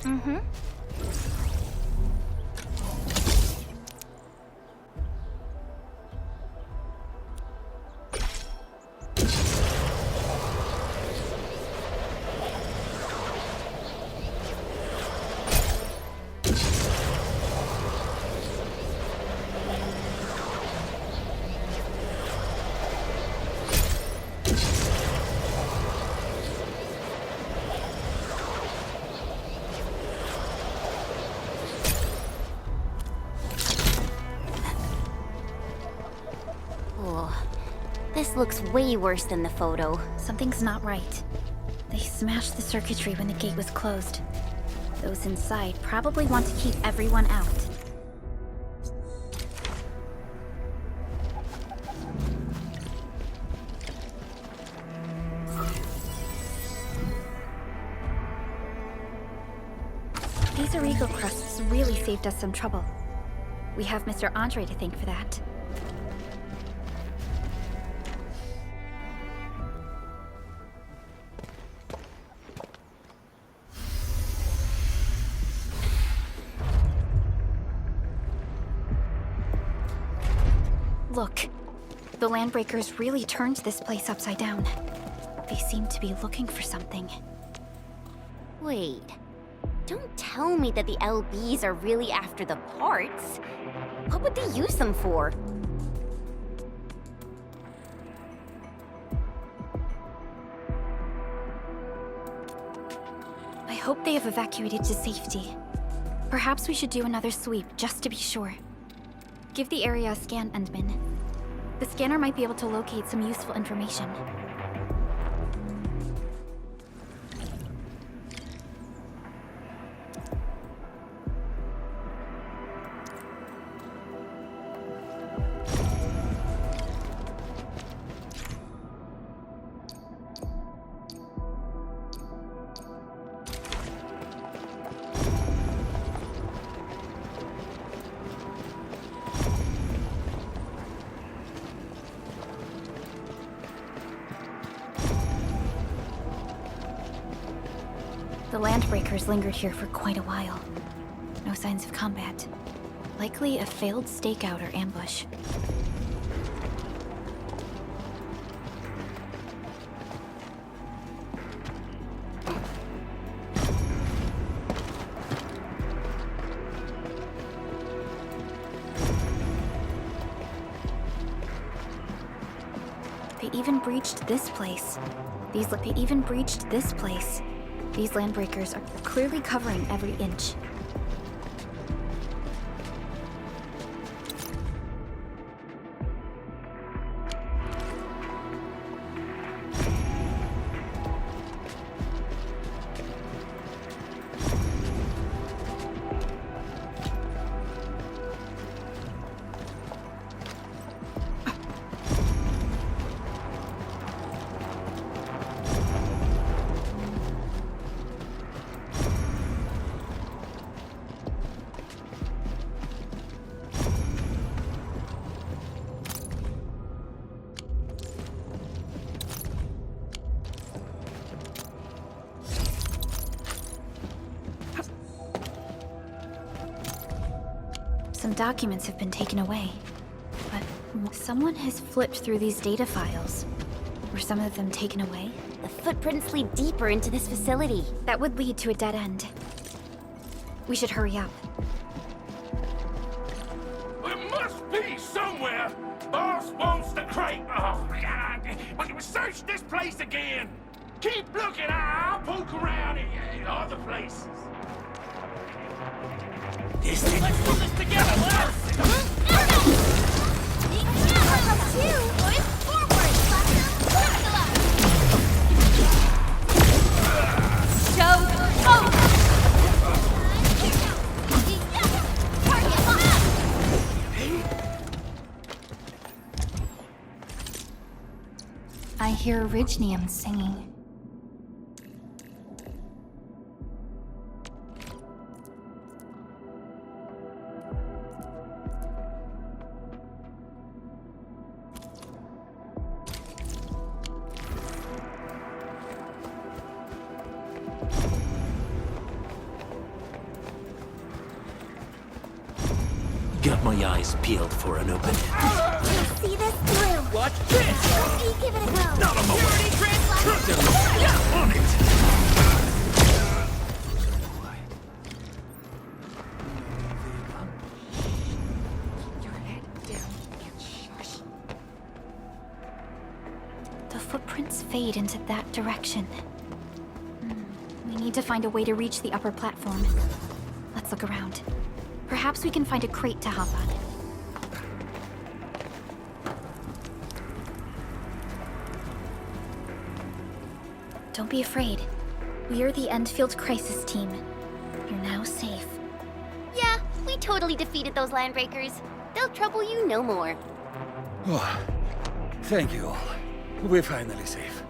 Mm-hmm. This looks way worse than the photo. Something's not right. They smashed the circuitry when the gate was closed. Those inside probably want to keep everyone out. These Origo crusts really saved us some trouble. We have Mr. Andre to thank for that. Look, the Landbreakers really turned this place upside down. They seem to be looking for something. Wait, don't tell me that the LBs are really after the parts. What would they use them for? I hope they have evacuated to safety. Perhaps we should do another sweep, just to be sure. Give the area a scan, Endman. The scanner might be able to locate some useful information. The Landbreakers lingered here for quite a while. No signs of combat. Likely a failed stakeout or ambush. They even breached this place. These Landbreakers are clearly covering every inch. Some documents have been taken away, but someone has flipped through these data files. Were some of them taken away? The footprints lead deeper into this facility. That would lead to a dead end. We should hurry up. There must be somewhere! Boss wants the crate! Oh, God! But we search this place again! Keep looking, I'll poke around in other places. Let's put this together, let's! I hear Orignium singing. my eyes peeled for an opening. You'll see this through. Watch this! Let me give it a go. Not a moment! Security Yeah, on it! The footprints fade into that direction. We need to find a way to reach the upper platform. Let's look around. Perhaps we can find a crate to hop on. Don't be afraid. We are the Endfield crisis team. You're now safe. Yeah, we totally defeated those landbreakers. They'll trouble you no more. Oh, thank you all. We're finally safe.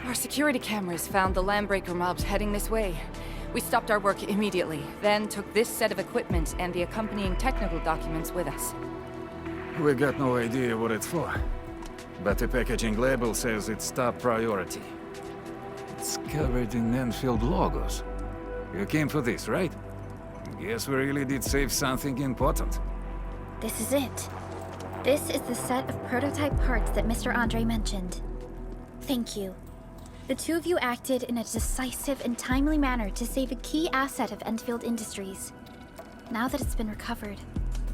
Our security cameras found the landbreaker mobs heading this way. We stopped our work immediately, then took this set of equipment and the accompanying technical documents with us. We got no idea what it's for. But the packaging label says it's top priority. It's covered in Enfield logos. You came for this, right? Guess we really did save something important. This is it. This is the set of prototype parts that Mr. Andre mentioned. Thank you. The two of you acted in a decisive and timely manner to save a key asset of Enfield Industries. Now that it's been recovered,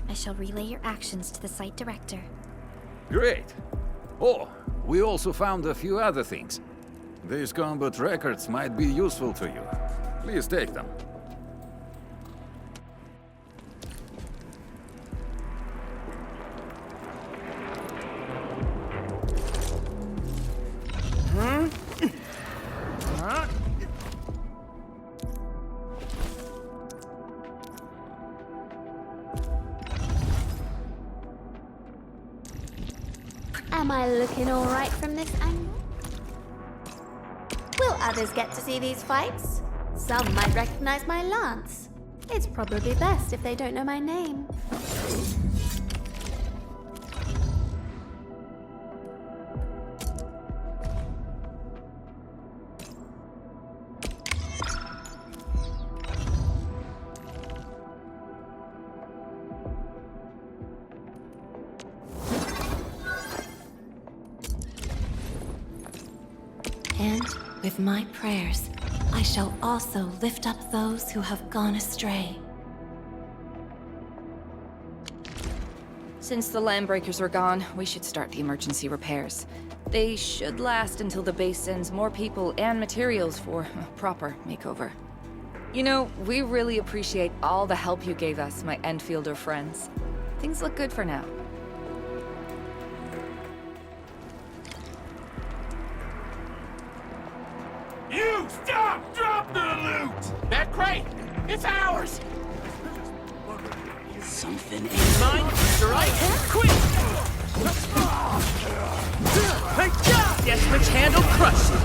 I shall relay your actions to the site director. Great. Oh, we also found a few other things. These combat records might be useful to you. Please take them. Am I looking all right from this angle? Will others get to see these fights? Some might recognize my lance. It's probably best if they don't know my name. And with my prayers, I shall also lift up those who have gone astray. Since the landbreakers are gone, we should start the emergency repairs. They should last until the base sends more people and materials for a proper makeover. You know, we really appreciate all the help you gave us, my Enfielder friends. Things look good for now. You stop! Drop the loot! That crate! It's ours! Something in mind, right? Quick! Guess which hand will crush you?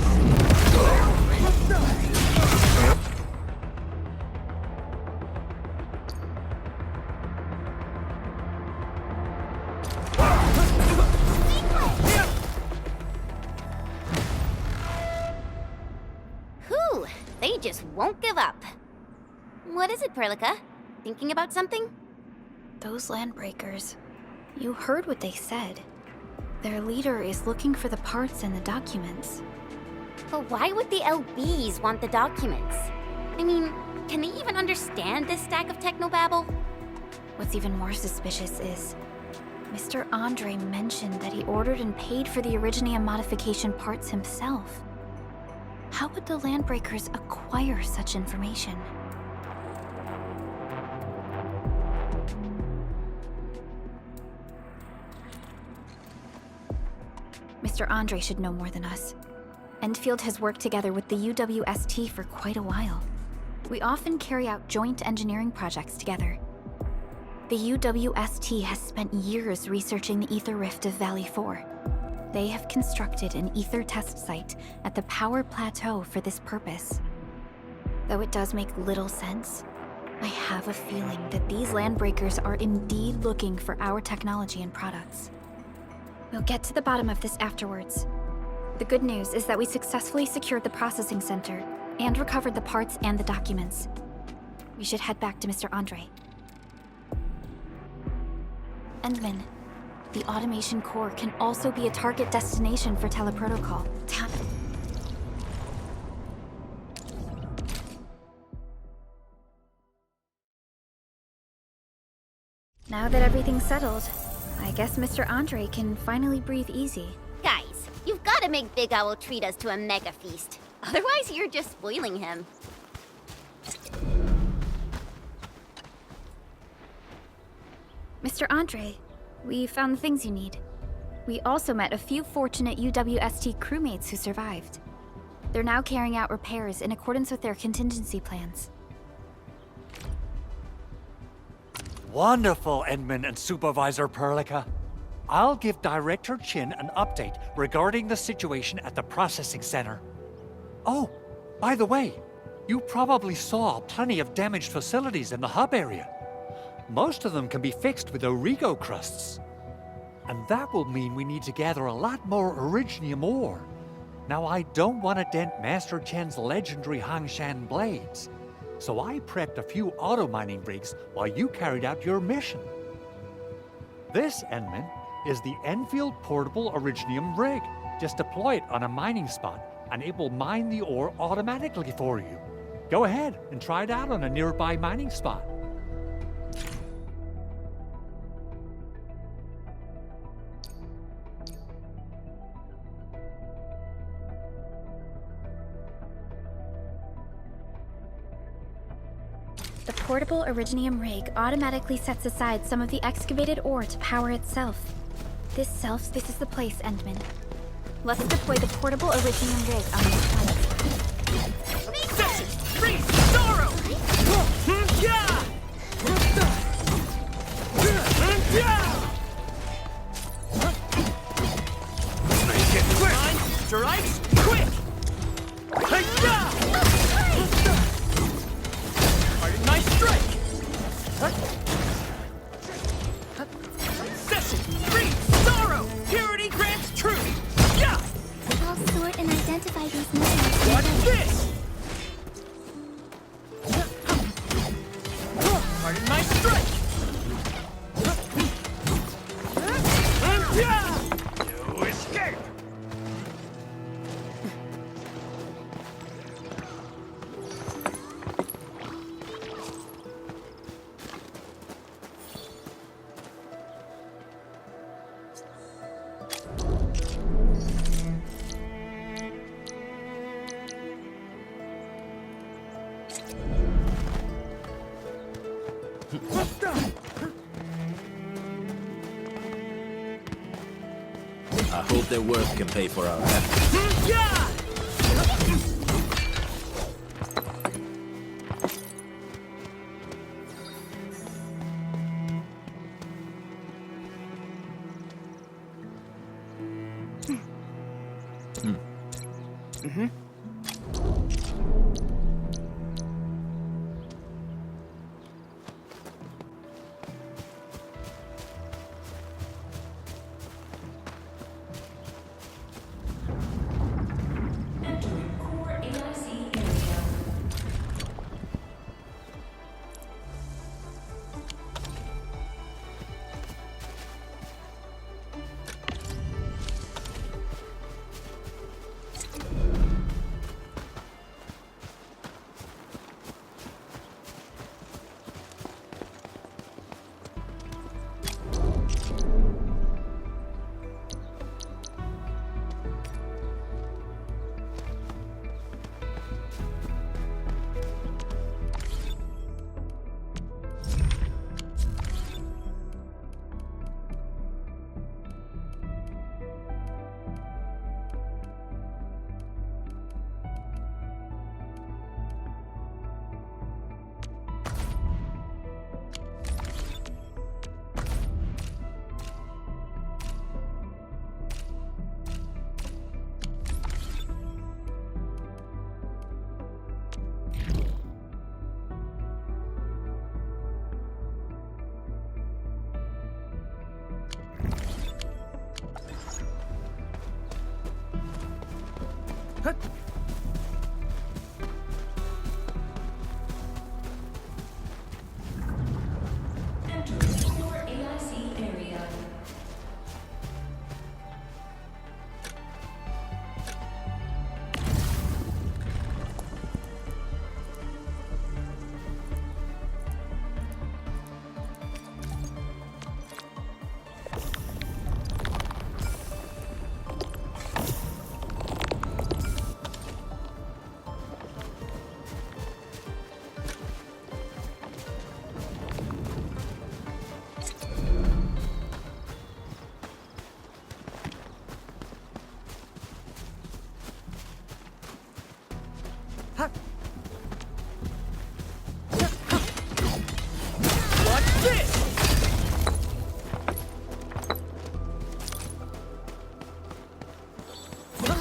Whew, they just won't give up. What is it, Perlica? Thinking about something? Those landbreakers. You heard what they said. Their leader is looking for the parts and the documents. But why would the LBs want the documents? I mean, can they even understand this stack of technobabble? What's even more suspicious is Mr. Andre mentioned that he ordered and paid for the Originium modification parts himself. How would the landbreakers acquire such information? Mr. Andre should know more than us. Enfield has worked together with the UWST for quite a while. We often carry out joint engineering projects together. The UWST has spent years researching the ether rift of Valley 4. They have constructed an ether test site at the Power Plateau for this purpose. Though it does make little sense, I have a feeling that these landbreakers are indeed looking for our technology and products. We'll get to the bottom of this afterwards. The good news is that we successfully secured the processing center and recovered the parts and the documents. We should head back to Mr. Andre. Endman, the automation core can also be a target destination for teleprotocol. Now that everything's settled, I guess Mr. Andre can finally breathe easy. Guys, you've got to make Big Owl treat us to a mega feast. Otherwise, you're just spoiling him. Mr. Andre, we found the things you need. We also met a few fortunate UWST crewmates who survived. They're now carrying out repairs in accordance with their contingency plans. Wonderful, Endman and Supervisor Perlica. I'll give Director Chin an update regarding the situation at the processing center. Oh, by the way, you probably saw plenty of damaged facilities in the hub area. Most of them can be fixed with Origo crusts. And that will mean we need to gather a lot more Originium ore. Now, I don't want to dent Master Chen's legendary Hangshan blades, so I prepped a few auto-mining rigs while you carried out your mission. This, Endman, is the Enfield Portable Originium rig. Just deploy it on a mining spot, and it will mine the ore automatically for you. Go ahead and try it out on a nearby mining spot. The portable Originium rig automatically sets aside some of the excavated ore to power itself. This is the place, Endman. Let's deploy the portable Originium rig on this planet. Session! Freeze! Sorrow! Yeah! Get mine! Strikes! Quick! Hi-ya! Nice strike! Session! Freeze! Sorrow! Purity grants truth! Yeah! I'll sort and identify these movements. Watch this! Nice strike! You escape! I hope their work can pay for our efforts. Yeah!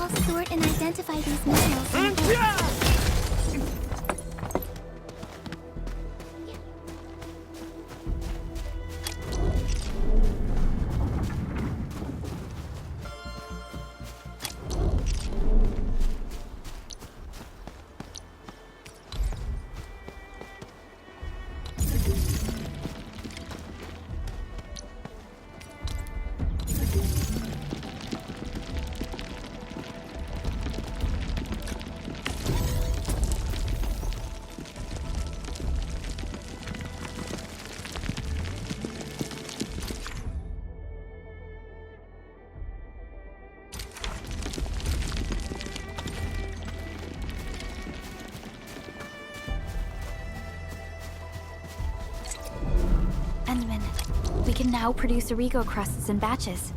I'll sort and identify these minerals. We can now produce Origo crusts in batches.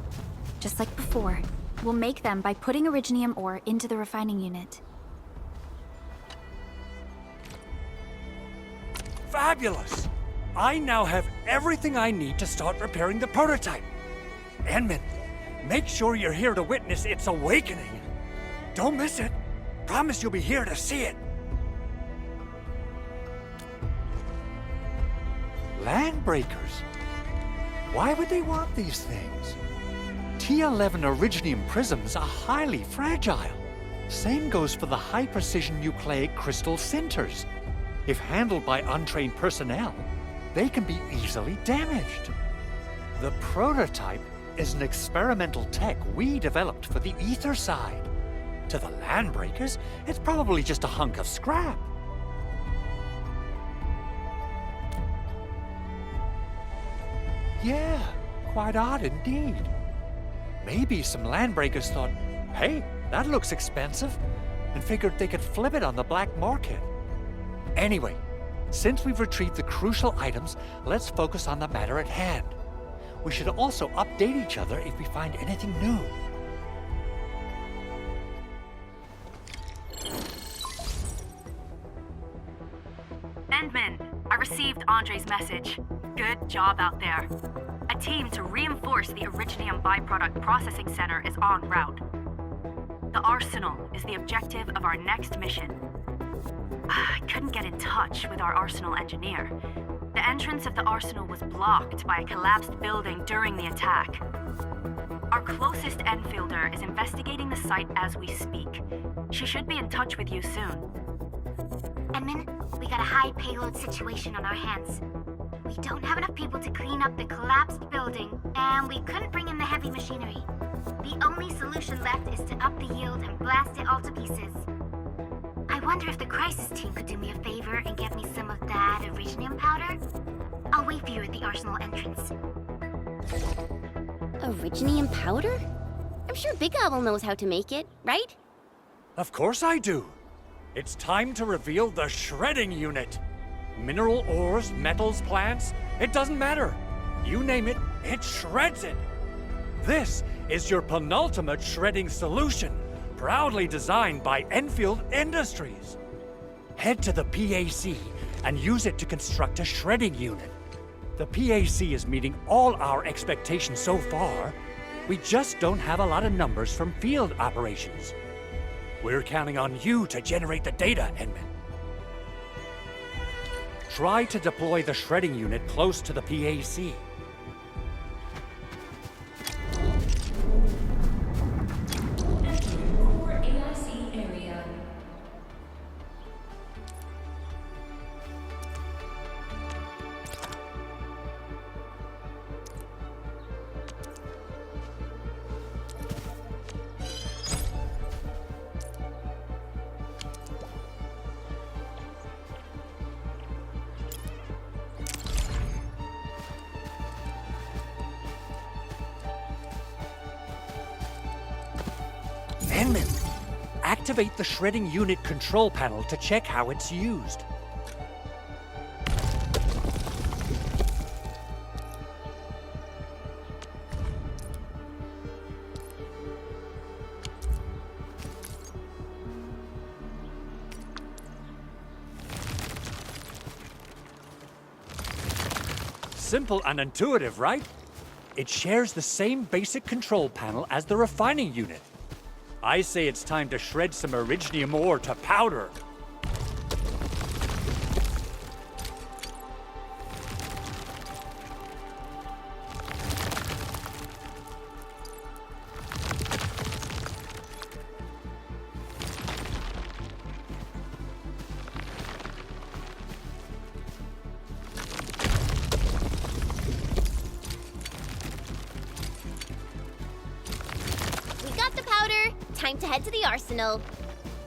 Just like before, we'll make them by putting Originium ore into the refining unit. Fabulous! I now have everything I need to start repairing the prototype. Enman, make sure you're here to witness its awakening. Don't miss it. Promise you'll be here to see it. Landbreakers? Why would they want these things? T11 Originium prisms are highly fragile. Same goes for the high-precision nucleic crystal sinters. If handled by untrained personnel, they can be easily damaged. The prototype is an experimental tech we developed for the ether side. To the Landbreakers, it's probably just a hunk of scrap. Yeah, quite odd indeed. Maybe some Landbreakers thought, hey, that looks expensive, and figured they could flip it on the black market. Anyway, since we've retrieved the crucial items, let's focus on the matter at hand. We should also update each other if we find anything new. Endman, I received Andre's message. Good job out there. A team to reinforce the Originium byproduct processing center is en route. The arsenal is the objective of our next mission. I couldn't get in touch with our arsenal engineer. The entrance of the arsenal was blocked by a collapsed building during the attack. Our closest Enfielder is investigating the site as we speak. She should be in touch with you soon. Edmund, we got a high payload situation on our hands. We don't have enough people to clean up the collapsed building, and we couldn't bring in the heavy machinery. The only solution left is to up the yield and blast it all to pieces. I wonder if the crisis team could do me a favor and get me some of that Originium powder? I'll wait for you at the arsenal entrance. Originium powder? I'm sure Big Owl knows how to make it, right? Of course I do. It's time to reveal the shredding unit. Mineral ores, metals, plants, it doesn't matter. You name it, it shreds it. This is your penultimate shredding solution, proudly designed by Enfield Industries. Head to the PAC and use it to construct a shredding unit. The PAC is meeting all our expectations so far. We just don't have a lot of numbers from field operations. We're counting on you to generate the data, Edmund. Try to deploy the shredding unit close to the PAC. Enman, activate the shredding unit control panel to check how it's used. Simple and intuitive, right? It shares the same basic control panel as the refining unit. I say it's time to shred some Originium ore to powder. We got the powder. Time to head to the arsenal.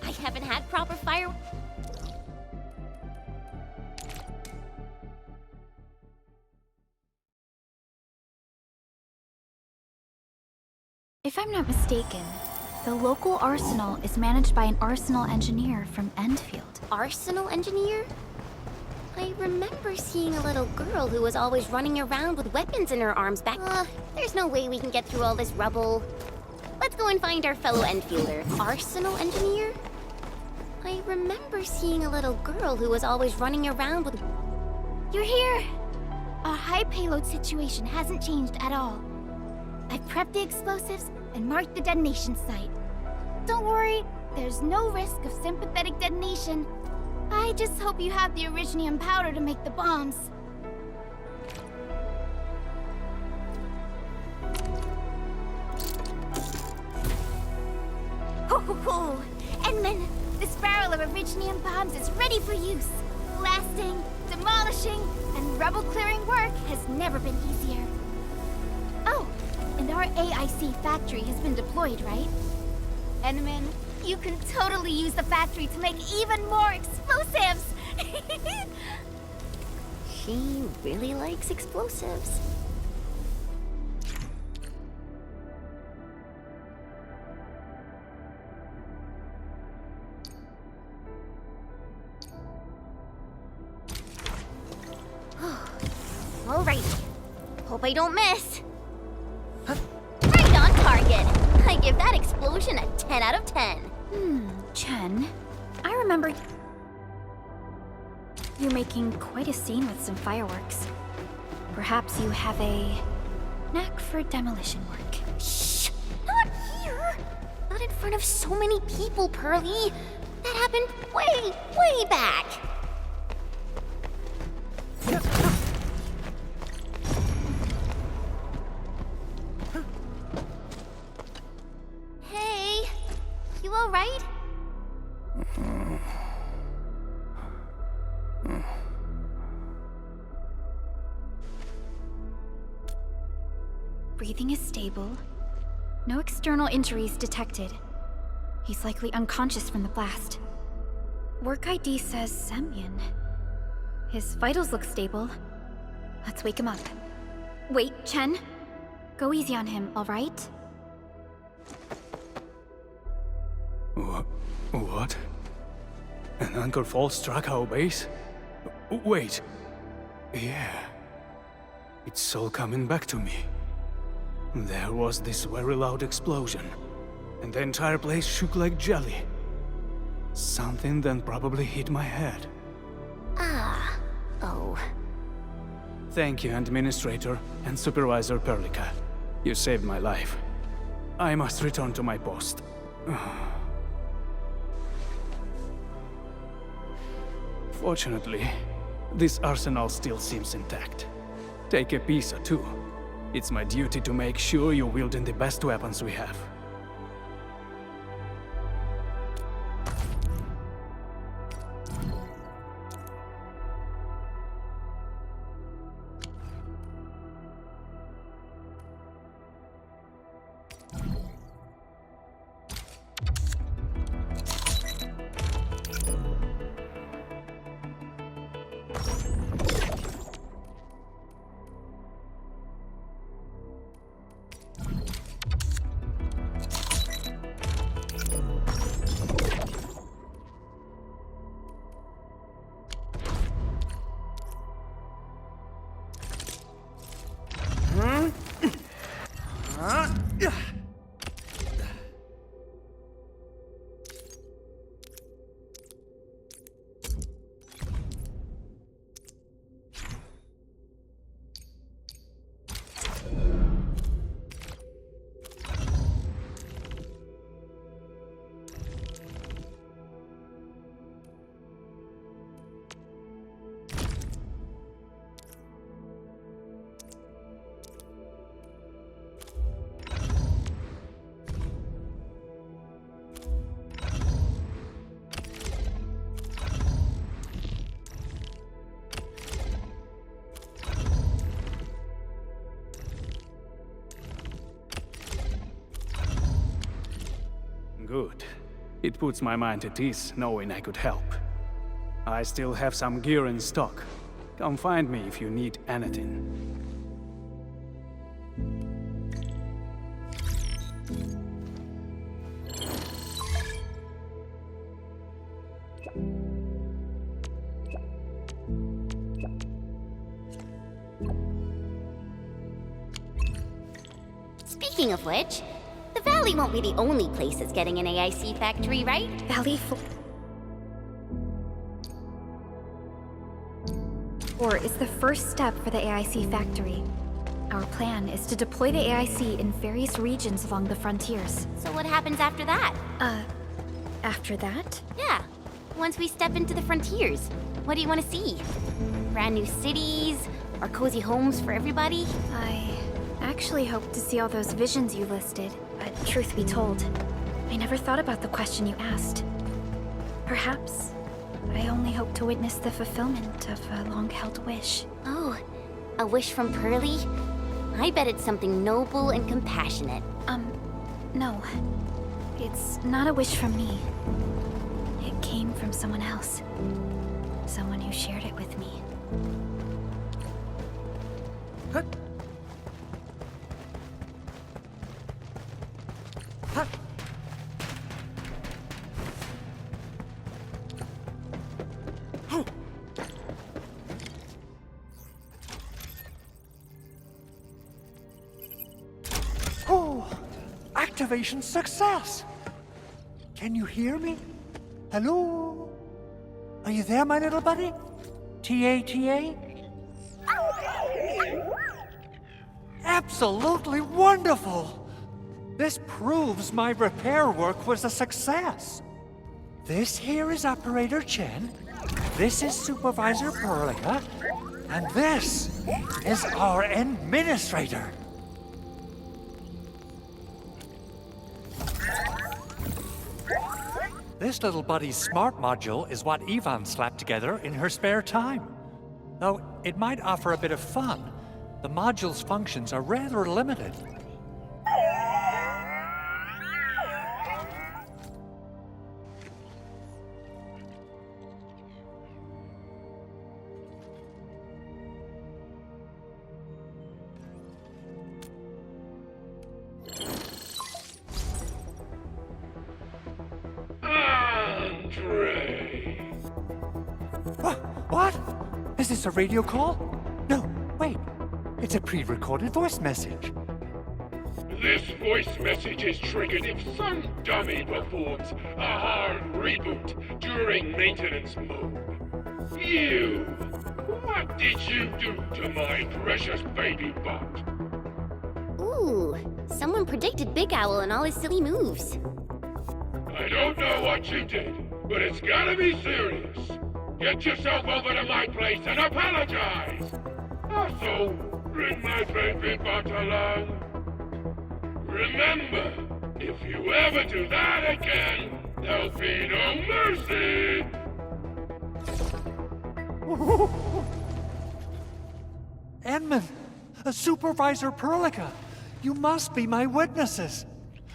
I haven't had proper fire. If I'm not mistaken, the local arsenal is managed by an arsenal engineer from Endfield. Arsenal engineer? I remember seeing a little girl who was always running around with weapons in her arms back. There's no way we can get through all this rubble. Let's go and find our fellow Enfielder. Arsenal engineer? I remember seeing a little girl who was always running around with... You're here! Our high payload situation hasn't changed at all. I've prepped the explosives and marked the detonation site. Don't worry, there's no risk of sympathetic detonation. I just hope you have the Originium powder to make the bombs. Ho ho ho! Edmund, this barrel of Originium bombs is ready for use. Blasting, demolishing, and rubble-clearing work has never been easier. Oh, and our AIC factory has been deployed, right? Edmund, you can totally use the factory to make even more explosives! She really likes explosives. Alrighty. Hope I don't miss. Right on target. I give that explosion a 10 out of 10. Chen, I remember you making quite a scene with some fireworks. Perhaps you have a knack for demolition work. Shh! Not here! Not in front of so many people, Pearly. That happened way back. Hey, you all right? Breathing is stable. No external injuries detected. He's likely unconscious from the blast. Work ID says Semyon. His vitals look stable. Let's wake him up. Wait, Chen. Go easy on him, all right? What? An anchor fault struck our base? Wait. Yeah. It's all coming back to me. There was this very loud explosion, and the entire place shook like jelly. Something then probably hit my head. Oh. Thank you, Administrator and Supervisor Perlica. You saved my life. I must return to my post. Fortunately, this arsenal still seems intact. Take a piece or two. It's my duty to make sure you're wielding the best weapons we have. Good. It puts my mind at ease knowing I could help. I still have some gear in stock. Come find me if you need anything. Speaking of which, the Valley won't be the only place that's getting an AIC factory, right? Valley 4 is the first step for the AIC factory. Our plan is to deploy the AIC in various regions along the frontiers. So what happens after that? After that? Yeah, once we step into the frontiers, what do you want to see? Brand new cities? Or cozy homes for everybody? I actually hope to see all those visions you listed, but truth be told, I never thought about the question you asked. Perhaps I only hope to witness the fulfillment of a long-held wish. Oh, a wish from Pearly? I bet it's something noble and compassionate. No. It's not a wish from me. It came from someone else. Someone who shared it with me. Oh, activation success! Can you hear me? Hello? Are you there, my little buddy? T-A-T-A? Absolutely wonderful! This proves my repair work was a success. This here is Operator Chen, this is Supervisor Perlica, and this is our Administrator. This little buddy's smart module is what Ivan slapped together in her spare time. Though it might offer a bit of fun, the module's functions are rather limited. What? Is this a radio call? No, wait. It's a pre-recorded voice message. This voice message is triggered if some dummy performs a hard reboot during maintenance mode. You! What did you do to my precious baby bot? Ooh, someone predicted Big Owl and all his silly moves. I don't know what you did, but it's gotta be serious. Get yourself over to my place and apologize! Also, bring my baby bot along. Remember, if you ever do that again, there'll be no mercy! Edmund, Supervisor Perlica, you must be my witnesses.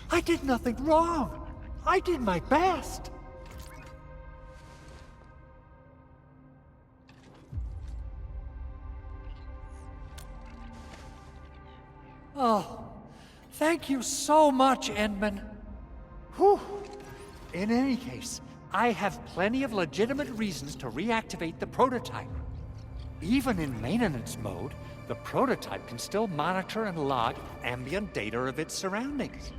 I did nothing wrong. I did my best. Oh, thank you so much, Edmund. Whew. In any case, I have plenty of legitimate reasons to reactivate the prototype. Even in maintenance mode, the prototype can still monitor and log ambient data of its surroundings.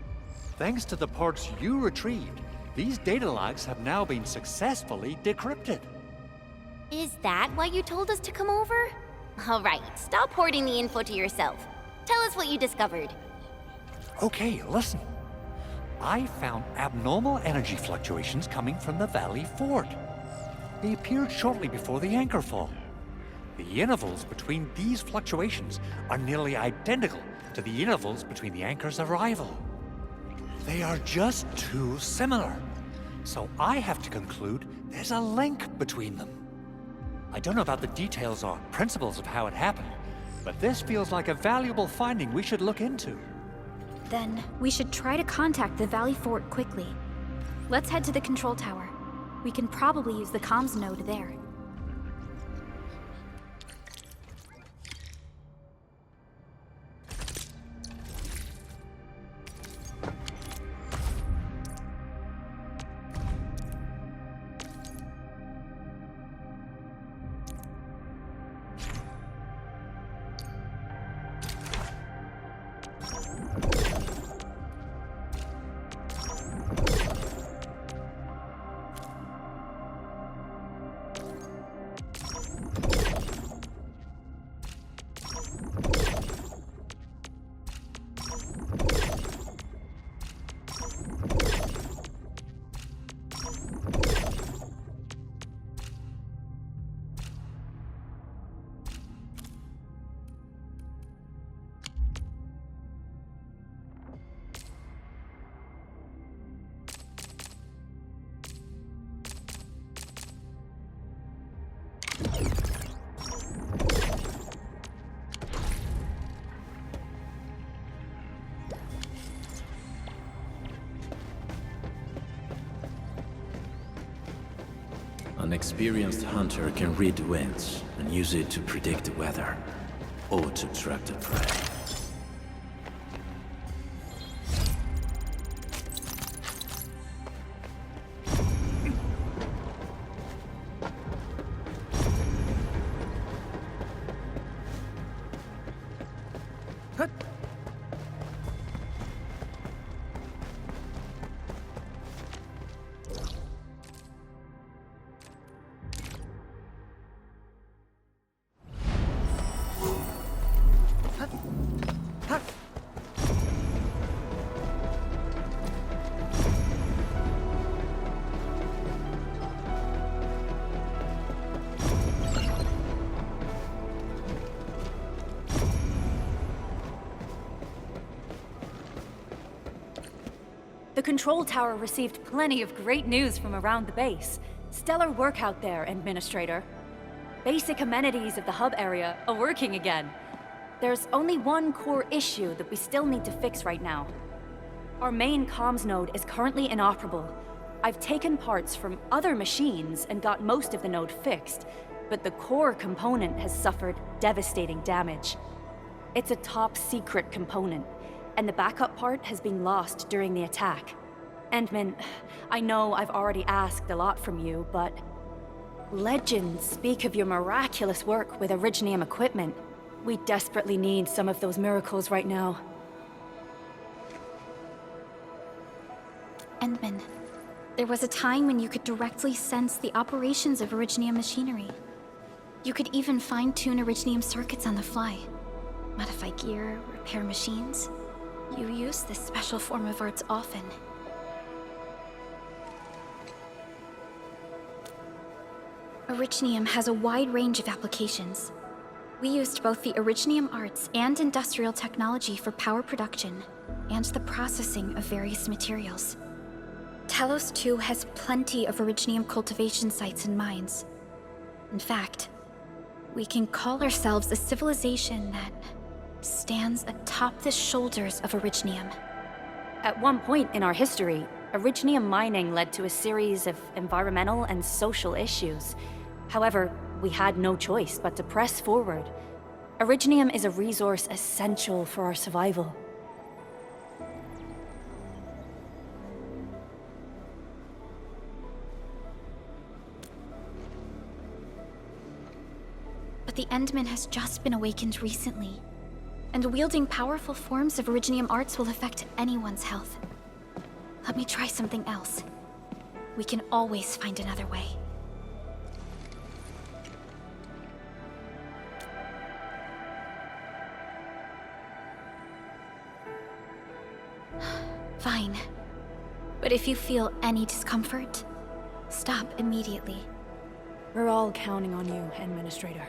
Thanks to the parts you retrieved, these data logs have now been successfully decrypted. Is that why you told us to come over? All right, stop hoarding the info to yourself. Tell us what you discovered. Okay, listen. I found abnormal energy fluctuations coming from the Valley Fort. They appeared shortly before the anchor fall. The intervals between these fluctuations are nearly identical to the intervals between the anchor's arrival. They are just too similar. So I have to conclude there's a link between them. I don't know about the details or principles of how it happened, but this feels like a valuable finding we should look into. Then we should try to contact the Valley Fort quickly. Let's head to the control tower. We can probably use the comms node there. An experienced hunter can read the winds and use it to predict the weather, or to track the prey. The control tower received plenty of great news from around the base. Stellar work out there, Administrator. Basic amenities of the hub area are working again. There's only one core issue that we still need to fix right now. Our main comms node is currently inoperable. I've taken parts from other machines and got most of the node fixed, but the core component has suffered devastating damage. It's a top-secret component, and the backup part has been lost during the attack. Endman, I know I've already asked a lot from you, but legends speak of your miraculous work with Originium equipment. We desperately need some of those miracles right now. Endman, there was a time when you could directly sense the operations of Originium machinery. You could even fine-tune Originium circuits on the fly, modify gear, repair machines. You use this special form of arts often. Originium has a wide range of applications. We used both the Originium arts and industrial technology for power production and the processing of various materials. Talos 2 has plenty of Originium cultivation sites and mines. In fact, we can call ourselves a civilization that stands atop the shoulders of Originium. At one point in our history, Originium mining led to a series of environmental and social issues. However, we had no choice but to press forward. Originium is a resource essential for our survival. But the Endman has just been awakened recently, and wielding powerful forms of Originium arts will affect anyone's health. Let me try something else. We can always find another way. Fine. But if you feel any discomfort, stop immediately. We're all counting on you, Administrator.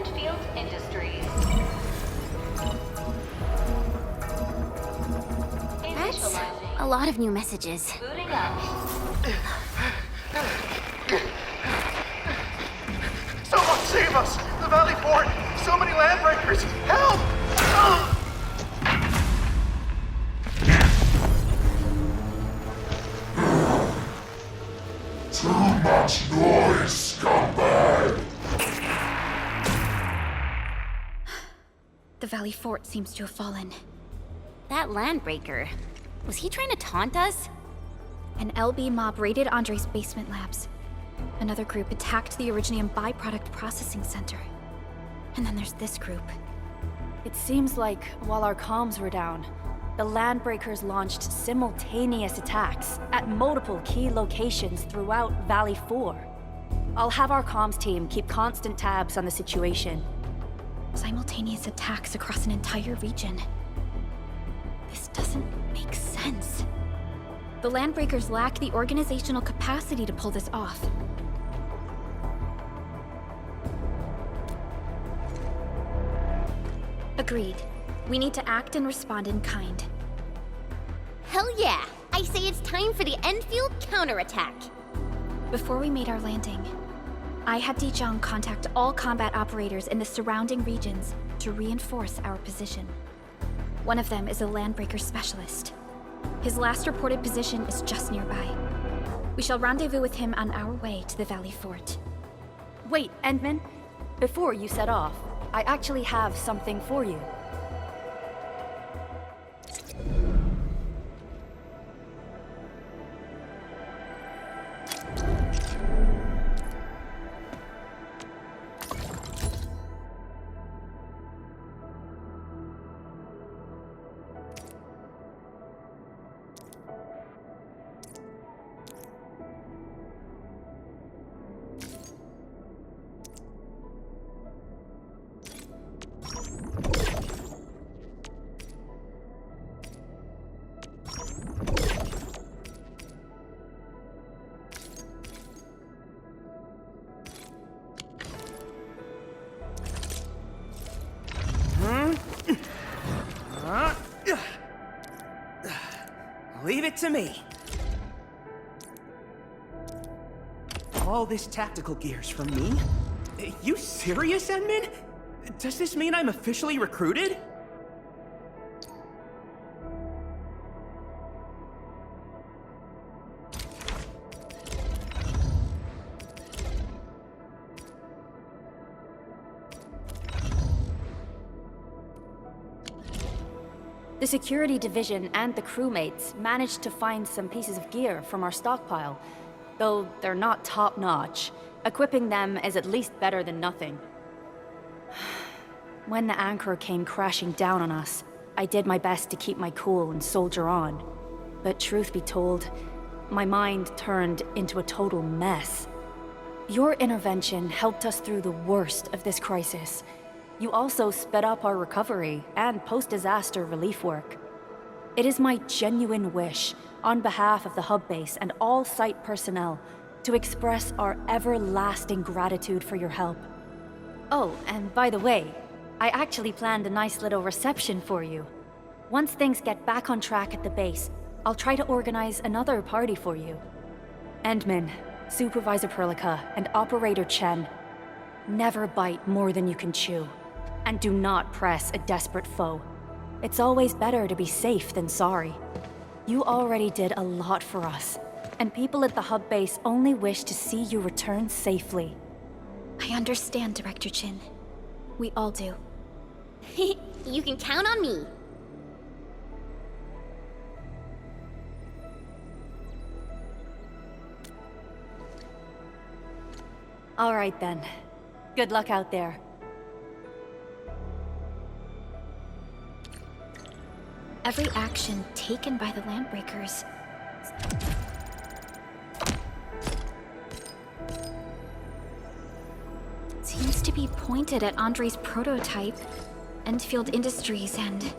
Endfield Industries. That's a lot of new messages. Booting up. Someone save us! The Valley Fort! So many landbreakers! Help! Too much noise, scumbag! The Valley Fort seems to have fallen. That landbreaker, was he trying to taunt us? An LB mob raided Andre's basement labs. Another group attacked the Originium byproduct processing center. And then there's this group. It seems like while our comms were down, the Landbreakers launched simultaneous attacks at multiple key locations throughout Valley 4. I'll have our comms team keep constant tabs on the situation. Simultaneous attacks across an entire region. This doesn't make sense. The Landbreakers lack the organizational capacity to pull this off. Agreed. We need to act and respond in kind. Hell yeah! I say it's time for the Enfield counterattack. Before we made our landing, I had Dijong contact all combat operators in the surrounding regions to reinforce our position. One of them is a Landbreaker specialist. His last reported position is just nearby. We shall rendezvous with him on our way to the Valley Fort. Wait, Endman. Before you set off, I actually have something for you. Leave it to me. All this tactical gear's from me? You serious, Edmund? Does this mean I'm officially recruited? The security division and the crewmates managed to find some pieces of gear from our stockpile, though they're not top-notch. Equipping them is at least better than nothing. When the anchor came crashing down on us, I did my best to keep my cool and soldier on. But truth be told, my mind turned into a total mess. Your intervention helped us through the worst of this crisis. You also sped up our recovery and post-disaster relief work. It is my genuine wish, on behalf of the hub base and all site personnel, to express our everlasting gratitude for your help. Oh, and by the way, I actually planned a nice little reception for you. Once things get back on track at the base, I'll try to organize another party for you. Endman, Supervisor Perlica, and Operator Chen, never bite more than you can chew. And do not press a desperate foe. It's always better to be safe than sorry. You already did a lot for us, and people at the hub base only wish to see you return safely. I understand, Director Chin. We all do. You can count on me. All right then. Good luck out there. Every action taken by the Landbreakers seems to be pointed at Andre's prototype, Endfield Industries, and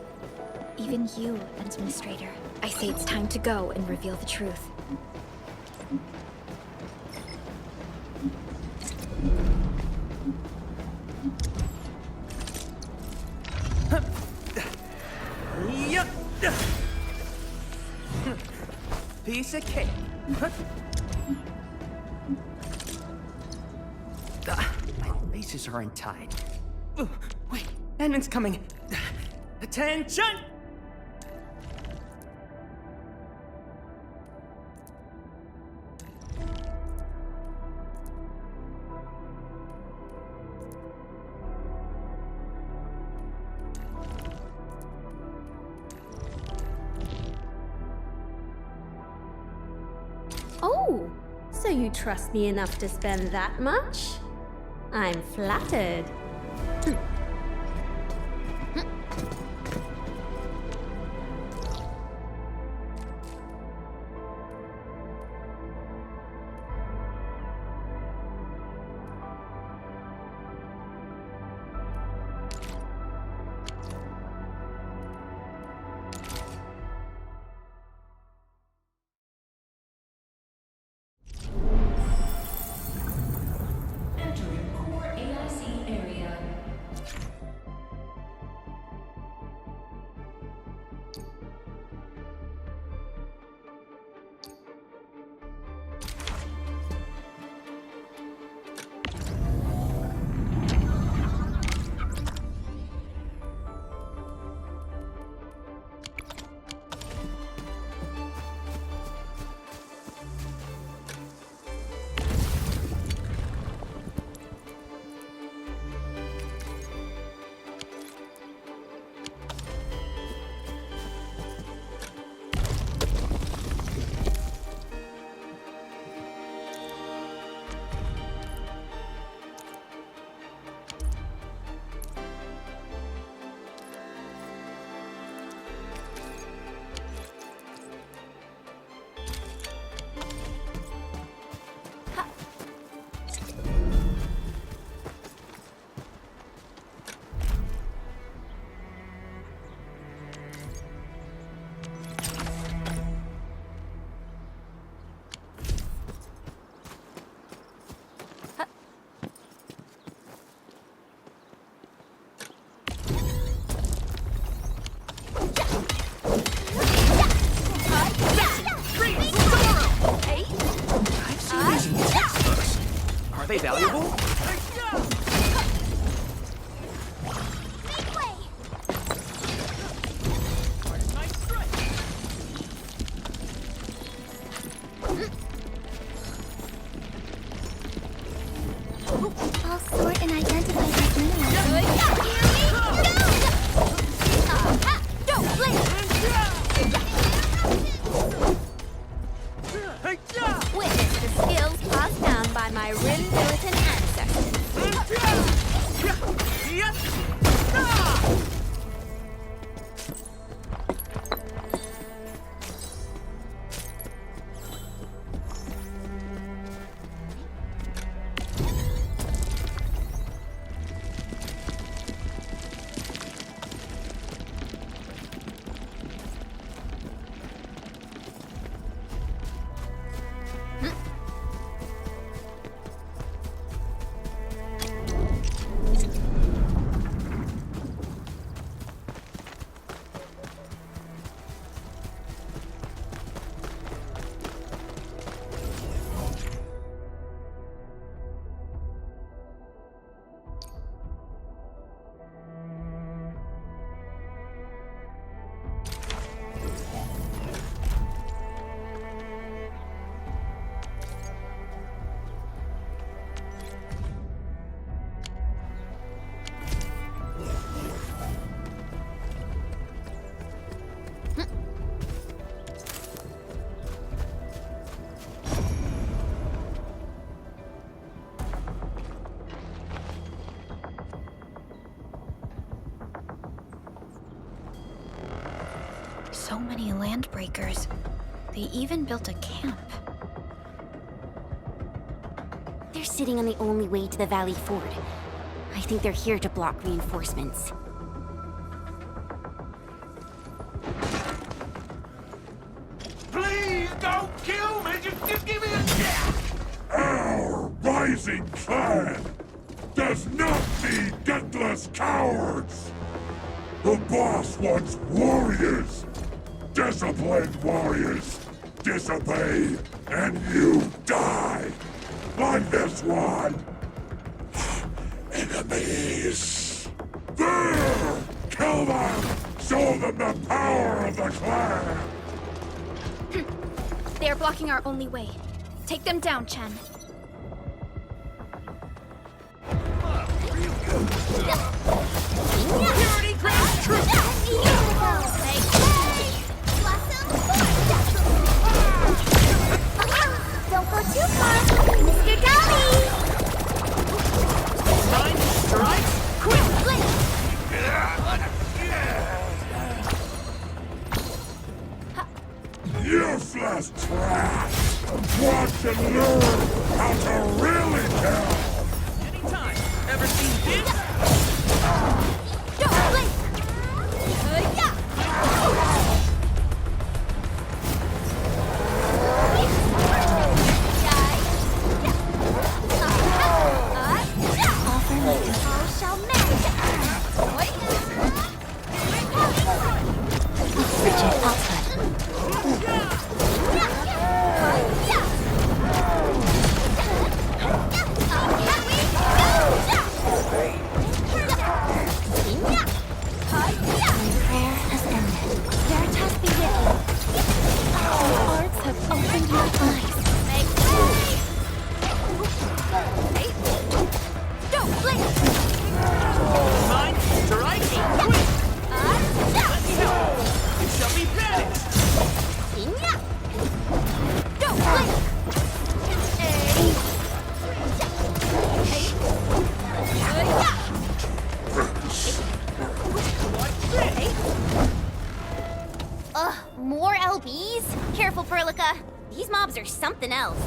even you, Administrator. I say it's time to go and reveal the truth. piece of cake. My laces are untied. Wait, Edmund's coming. Attention! Oh, so you trust me enough to spend that much? I'm flattered. Are they valuable? I'll sort and identify these minerals. Don't blink! Witness the skills passed down by my Rim militant ancestors. So many landbreakers. They even built a camp. They're sitting on the only way to the Valley Ford. I think they're here to block reinforcements. Please don't kill me! Just give me a chance! Our rising clan does not need deathless cowards! The boss wants warriors! Disciplined warriors! disobey, and you die. Like this one. Enemies. There! Kill them! Show them the power of the clan! They are blocking our only way. Take them down, Chen. Purity grants truth! Don't go too far, Mr. Dummy! Mind strike? Quick! Useless trash! Watch and learn how to really kill! Anytime. Ever seen this? Don't blink! Mind strike? Quick! It shall be banished! Ugh, more LBs? Careful, Perlica. These mobs are something else.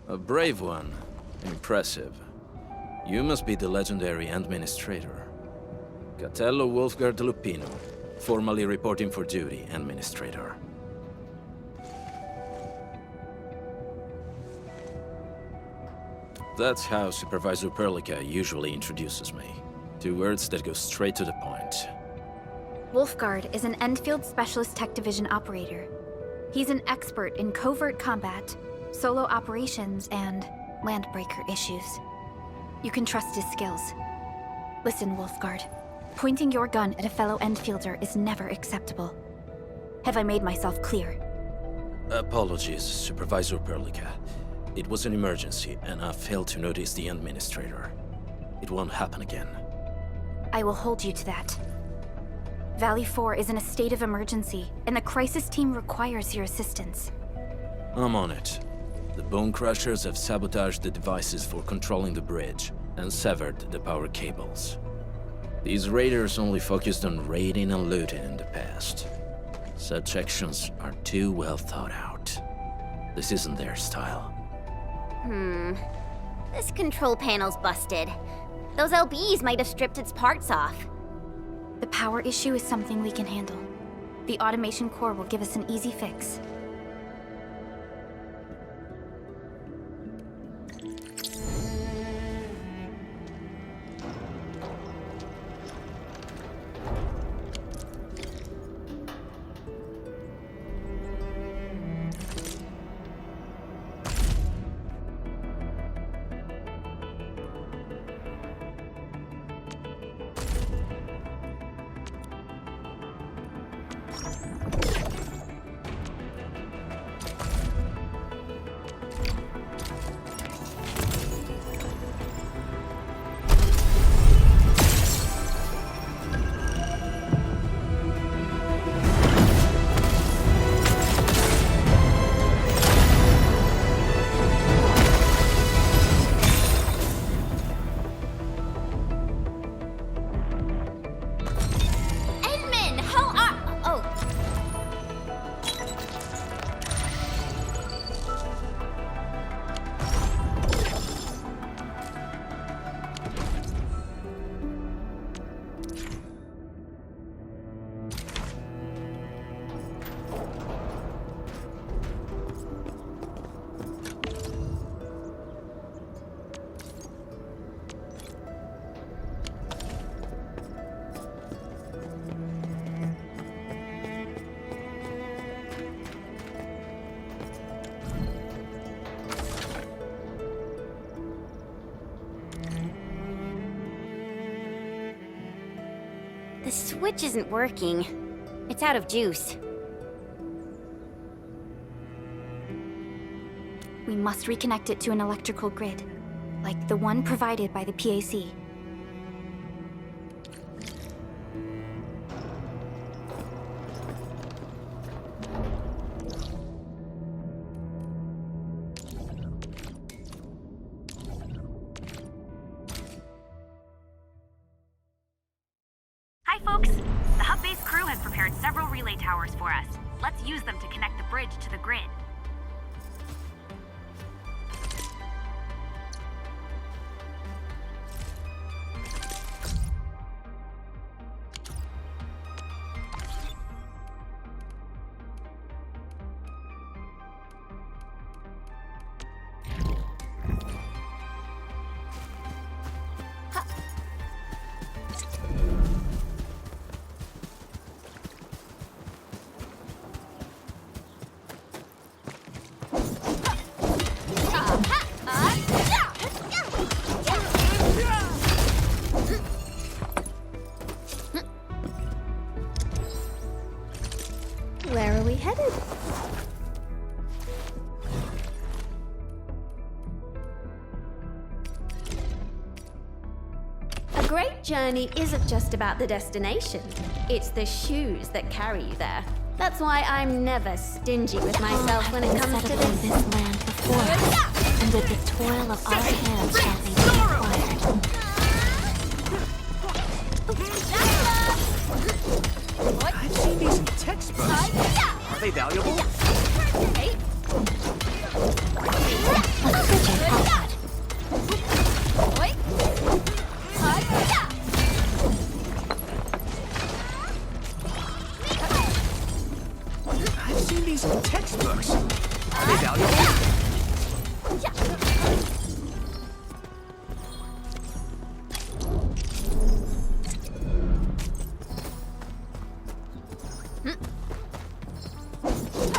A brave one. Impressive. You must be the legendary administrator. Catello Wolfgard Lupino, formally reporting for duty, administrator. That's how Supervisor Perlica usually introduces me. 2 words that go straight to the point. Wolfgard is an Endfield Specialist Tech Division operator. He's an expert in covert combat, solo operations, and landbreaker issues. You can trust his skills. Listen, Wolfgard. Pointing your gun at a fellow Endfielder is never acceptable. Have I made myself clear? Apologies, Supervisor Perlica. It was an emergency, and I failed to notice the administrator. It won't happen again. I will hold you to that. Valley 4 is in a state of emergency, and the crisis team requires your assistance. I'm on it. The Bone Crushers have sabotaged the devices for controlling the bridge, and severed the power cables. These raiders only focused on raiding and looting in the past. Such actions are too well thought out. This isn't their style. This control panel's busted. Those LBs might have stripped its parts off. The power issue is something we can handle. The automation core will give us an easy fix. The switch isn't working. It's out of juice. We must reconnect it to an electrical grid, like the one provided by the PAC. Hi, folks! The hub base crew has prepared several relay towers for us. Let's use them to connect the bridge to the grid. Where are we headed? A great journey isn't just about the destination. It's the shoes that carry you there. That's why I'm never stingy with myself when it comes to this. This land before us, and with the toil of our hands shall they be acquired. I've seen these in textbooks. Are they valuable? Let's search our outlet. I've seen these in textbooks. Are they valuable?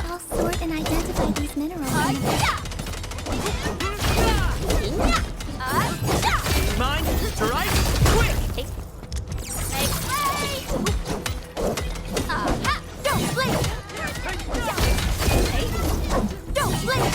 I'll sort and identify these minerals. Mine? To right? Quick! Don't blink! Don't blink!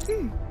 Hmm.